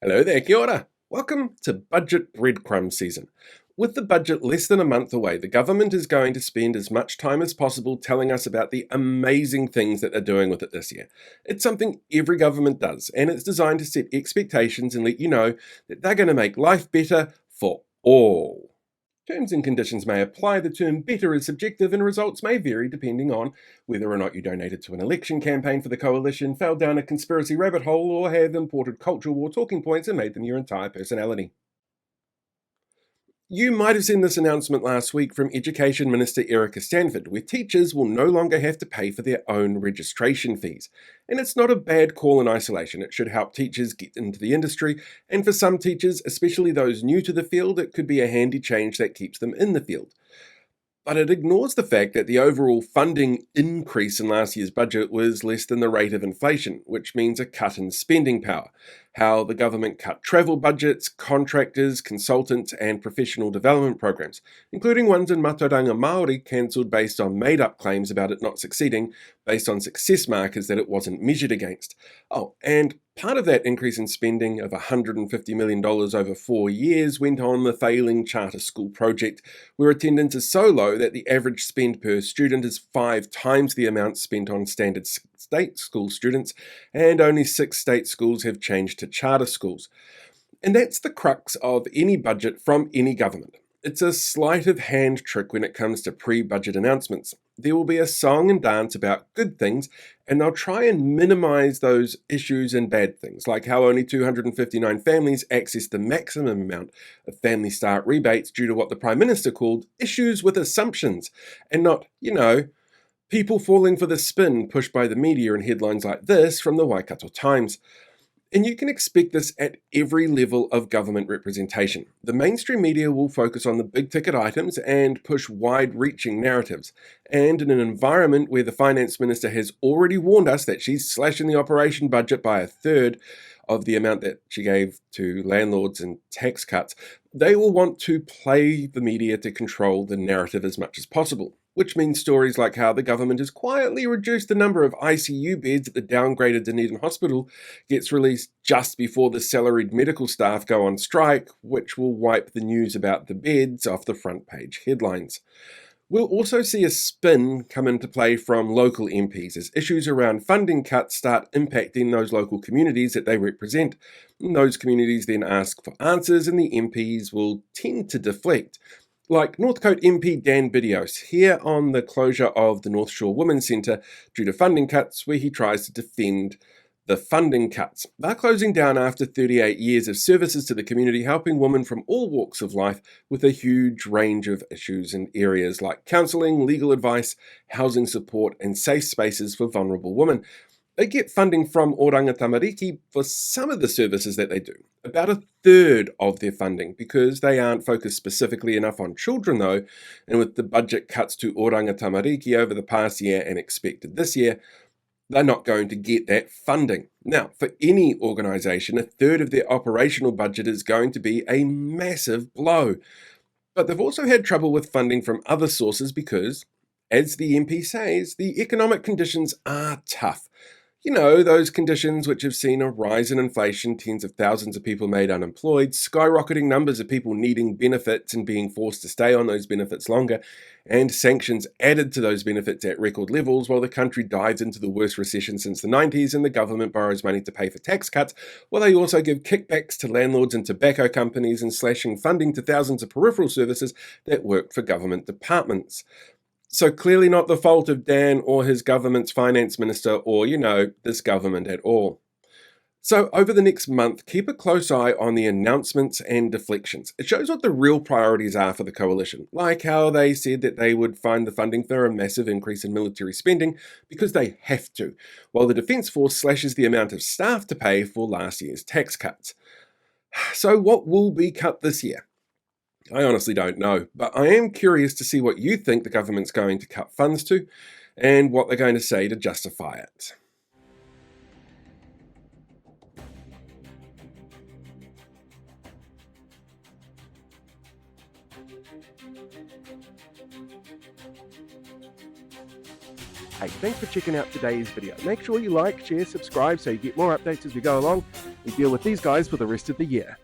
Hello there, kia ora. Welcome to budget breadcrumb season. With the budget less than a month away, the government is going to spend as much time as possible telling us about the amazing things that they're doing with it this year. It's something every government does, and it's designed to set expectations and let you know that they're going to make life better for all. Terms and conditions may apply. The term better is subjective, and results may vary depending on whether or not you donated to an election campaign for the coalition, fell down a conspiracy rabbit hole, or have imported cultural war talking points and made them your entire personality. You might have seen this announcement last week from Education Minister Erica Stanford, where teachers will no longer have to pay for their own registration fees. And it's not a bad call in isolation. It should help teachers get into the industry, and for some teachers, especially those new to the field, it could be a handy change that keeps them in the field. But it ignores the fact that the overall funding increase in last year's budget was less than the rate of inflation, which means a cut in spending power. How the government cut travel budgets, contractors, consultants, and professional development programs, including ones in Mataranga Māori cancelled based on made-up claims about it not succeeding, based on success markers that it wasn't measured against. Oh, and part of that increase in spending of $150 million over 4 years went on the failing charter school project, where attendance is so low that the average spend per student is 5 times the amount spent on standard state school students, and only 6 state schools have changed to charter schools. And that's the crux of any budget from any government. It's a sleight of hand trick when it comes to pre-budget announcements. There will be a song and dance about good things, and they'll try and minimize those issues and bad things, like how only 259 families access the maximum amount of Family Start rebates due to what the Prime Minister called issues with assumptions, and not, people falling for the spin pushed by the media in headlines like this from the Waikato Times. And you can expect this at every level of government representation. The mainstream media will focus on the big ticket items and push wide-reaching narratives. And in an environment where the finance minister has already warned us that she's slashing the operation budget by a third of the amount that she gave to landlords and tax cuts, they will want to play the media to control the narrative as much as possible, which means stories like how the government has quietly reduced the number of ICU beds at the downgraded Dunedin Hospital gets released just before the salaried medical staff go on strike, which will wipe the news about the beds off the front page headlines. We'll also see a spin come into play from local MPs as issues around funding cuts start impacting those local communities that they represent. And those communities then ask for answers, and the MPs will tend to deflect. Like Northcote MP Dan Bidios here on the closure of the North Shore Women's Centre due to funding cuts, where he tries to defend the funding cuts. They're closing down after 38 years of services to the community, helping women from all walks of life with a huge range of issues in areas like counselling, legal advice, housing support, and safe spaces for vulnerable women. They get funding from Oranga Tamariki for some of the services that they do, about a third of their funding, because they aren't focused specifically enough on children though, and with the budget cuts to Oranga Tamariki over the past year and expected this year, they're not going to get that funding. Now, for any organisation, a third of their operational budget is going to be a massive blow. But they've also had trouble with funding from other sources because, as the MP says, the economic conditions are tough. Those conditions which have seen a rise in inflation, tens of thousands of people made unemployed, skyrocketing numbers of people needing benefits and being forced to stay on those benefits longer, and sanctions added to those benefits at record levels while the country dives into the worst recession since the 90s and the government borrows money to pay for tax cuts, while they also give kickbacks to landlords and tobacco companies and slashing funding to thousands of peripheral services that work for government departments. So clearly not the fault of Dan or his government's finance minister or, this government at all. So over the next month, keep a close eye on the announcements and deflections. It shows what the real priorities are for the coalition, like how they said that they would find the funding for a massive increase in military spending because they have to, while the Defence Force slashes the amount of staff to pay for last year's tax cuts. So what will be cut this year? I honestly don't know, but I am curious to see what you think the government's going to cut funds to and what they're going to say to justify it. Hey, thanks for checking out today's video. Make sure you like, share, subscribe so you get more updates as we go along. We deal with these guys for the rest of the year.